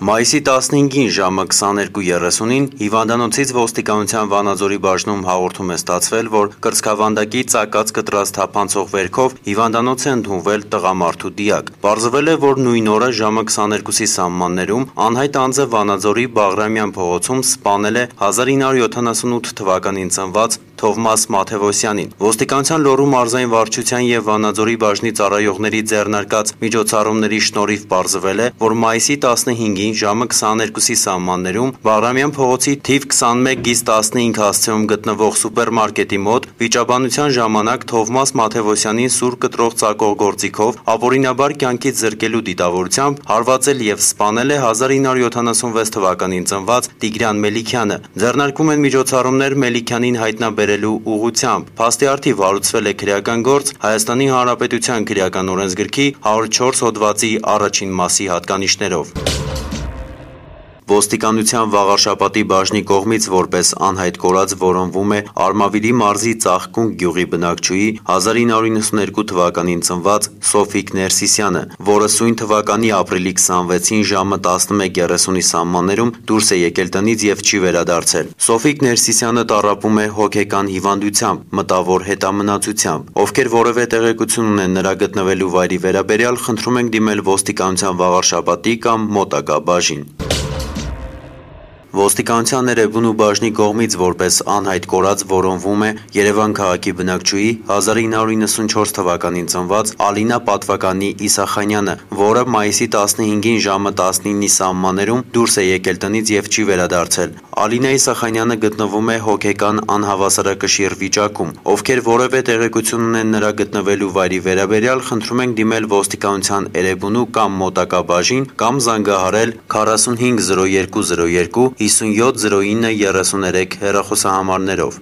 Մայիսի 15-ին ժամը 22:30-ին հիվանդանոցից ոստիկանության Վանաձորի բաժնում հաղորդում է ստացվել, որ կրծքավանդակի ծակած կտրած թափանցող վերքով հիվանդանոց է ընդունվել տղամարդու դիակ։ Պարզվել է, որ նույն օրը ժամը 22-ի սահմաններում անհայտ անձը Վանաձորի Բաղրամյան փողոցում սպանել է 1978 թվականին ծնված Թովմաս Մաթևոսյանին։ Ոստիկանության Լոռու մարզային վարչության եւ Վանաձորի բաժնի ծառայողների ձեռնարկած միջոցառումների շնորհիվ պարզվել է, որ մայիսի 15-ին ժամը 22-ի սահմաններում Բաղրամյան փողոցի թիվ 21-15 հասցեում գտնվող սուպերմարկետի մոտ վիճաբանության ժամանակ Թովմաս Մաթևոսյանին սուր կտրող ծակող գործիքով ապօրինաբար կյանքից զրկելու դիտավորությամբ հարվածել եւ սպանել է 1976 թվականին ծնված Տիգրան Մելիքյանը։ Ձեռնարկվում են միջոցառումներ Մելիքյանին հայտնաբերելու ուղղությամբ։ Փաստի առթիվ հարուցվել է քրեական գործ Հայաստանի Հանրապետության քրեական օրենսգրքի 104 հոդվածի առաջին մասի հատկանիշներով։ Ոստիկանության Վաղարշապատի բաժնի կողմից որպես անհայտ կորած որոնվում է Արմավիրի մարզի Ծաղկունք գյուղի բնակչուհի 1992 թվականին ծնված Սոֆիկ Ներսիսյանը, որը սույն թվականի ապրիլի 26-ին ժամը 11:30-ի սահմաններում դուրս է եկել տնից եւ չի վերադարձել։ Սոֆիկ Ներսիսյանը տառապում է հոգեկան հիվանդությամբ, մտավոր հետամնացությամբ։ Ովքեր որևէ տեղեկություն ունեն նրա գտնվելու վայրի վերաբերյալ, խնդրում ենք դիմել ոստիկանության Վաղարշապատի կամ մոտակա բաժին։ Ոստիկանության Էրեբունու բաժնի կողմից որպես անհայտ կորած որոնվում է Երևան քաղաքի բնակչուհի 1994 թվականին ծնված Ալինա Պատվականի Իսախանյանը, որը մայիսի 15-ին ժամը 19-ի սահմաններում դուրս է եկել տնից եւ չի վերադարձել։ Ալինա Իսախանյանը գտնվում է հոգեկան անհավասարակշիռ վիճակում։ Ովքեր որևէ տեղեկություն ունեն նրա գտնվելու վայրի վերաբերյալ, խնդրում ենք դիմել ոստիկանության Էրեբունու կամ մոտակա բաժին կամ զանգահարել 450202 570933 հեռախոսահամարներով։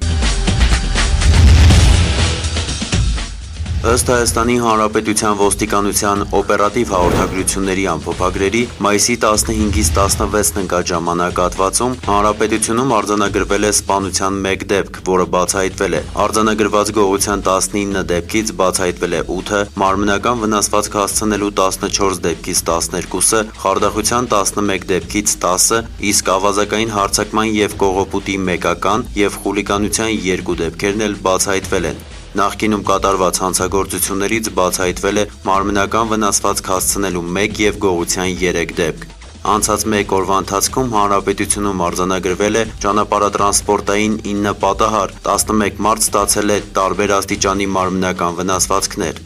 Ըստ Հայաստանի Հանրապետության ոստիկանության օպերատիվ հաղորդագրությունների ամփոփագրերի մայիսի 15-ից 16 ընկած ժամանակահատվածում հանրապետությունում արձանագրվել է սպանության 1 դեպք, որը բացահայտվել է։ Արձանագրված գողության 19 դեպքից բացահայտվել է 8-ը, մարմնական վնասվածք հասցնելու 14 դեպքից 12-ը, խարդախության 11 դեպքից 10-ը, իսկ ավազակային հարձակման եւ կողոպուտի 1-ական եւ խուլիգանության 2 դեպքերն էլ բացահայտվել են։ Նախկինում կատարված հանցագործություններից բացահայտվել է մարմնական վնասվածք հասցնելու 1 եւ գողության 3 դեպք։ Անցած 1 օրվա ընթացքում հանրապետությունում արձանագրվել է ճանապարհատրանսպորտային 9 պատահար, 11 մարդ ստացել է տարբեր աստիճանի մարմնական վնասվածքներ։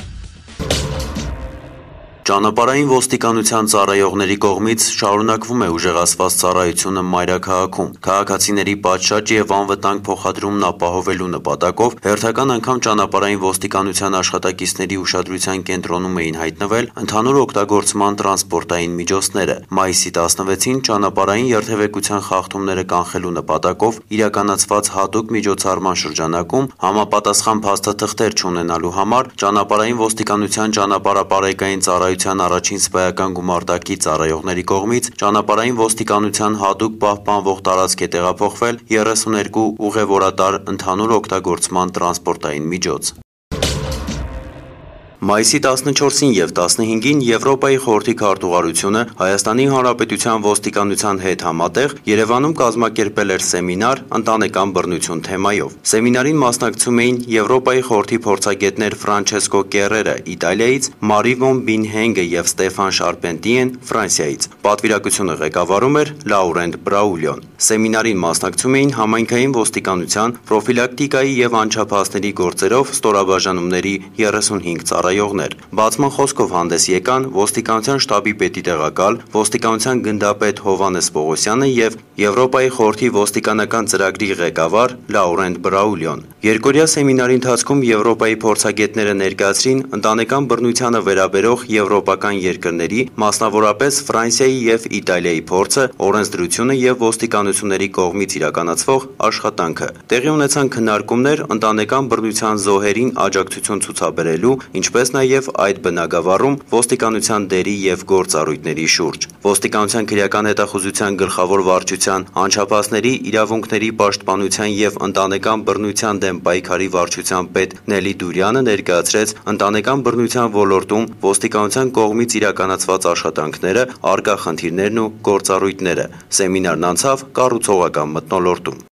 Ճանապարհային ոստիկանության ծառայողների կողմից շարունակվում է ուժեղացված ծառայությունը մայրաքաղաքում։ Քաղաքացիների պատշաճ եւ անվտանգ փոխադրումն ապահովելու նպատակով հերթական անգամ ճանապարհային ոստիկանության աշխատակիցների ուշադրության կենտրոնում էին հայտնվել ընդհանուր օգտագործման տրանսպորտային միջոցները։ Մայիսի 16-ին ճանապարհային երթևեկության խախտումները կանխելու նպատակով իրականացված հատուկ միջոցառման շրջանակում համապատասխան փաստաթղթեր չունենալու համար ճանապարհային ոստիկանության ճանապարհապարեկային ծառայության առաջին սպայական գումարտակի ծառայողների կողմից ճանապարհային ոստիկանության հատուկ պահպանվող տարածք է տեղափոխվել 32 ուղևորատար ընդհանուր օգտագործման տրանսպորտային միջոց։ Մայիսի 14-ին եւ 15-ին Եվրոպայի խորհրդի քարտուղարությունը Հայաստանի Հանրապետության ոստիկանության հետ համատեղ Երևանում կազմակերպել էր սեմինար ընտանեկան բռնություն թեմայով։ Սեմինարին մասնակցում էին Եվրոպայի խորհրդի փորձագետներ Ֆրանչեսկո Կերրերը Իտալիայից, Մարի Վոն Բինհենգը եւ Ստեֆան Շարպենտիեն Ֆրանսիայից։ Պատվիրակությունը ղեկավարում էր Լաուրենտ Բրաուլյոն։ Սեմինարին մասնակցում էին համայնքային ոստիկանության, պրոֆիլակտիկայի եւ անչափահասների գործերով ստորաբաժանումների 35 ծառայողներ։ Բացման խոսքով հանդես եկան ոստիկանության շտաբի պետի տեղակալ, ոստիկանության գնդապետ Հովհաննես Պողոսյանը եւ Եվրոպայի խորհրդի ոստիկանական ծրագրի ղեկավար Լաուրենտ Բրաուլյոն։ Երկօրյա սեմինարի ընթացքում Եվրոպայի փորձագետները ներկայացրին ընտանեկան բռնությանը վերաբերող եվրոպական երկրների, մասնավորապես Ֆրանսիայի եւ Իտալիայի փորձը, օրենսդրությունը եւ ոստիկանությունների կողմից իրականացվող աշխատանքը։ Տեղի ունեցան քննարկումներ ընտանեկան բռնության զոհերին աջակցություն ցուցաբերելու, ինչպես ինչպես նաև այդ բնագավառում ոստիկանության դերի և գործառույթների շուրջ։ Ոստիկանության քրեական հետախուզության գլխավոր վարչության անչափահասների իրավունքների պաշտպանության և ընտանեկան բռնության դեմ պայքարի վարչության պետ Նելի Դուրյանը ներկայացրեց ընտանեկան բռնության ոլորտում ոստիկանության կողմից իրականացված աշխատանքները, առկա խնդիրներն ու գործառույթները։ Սեմինարն անցավ կառուցողական մթնոլորտում։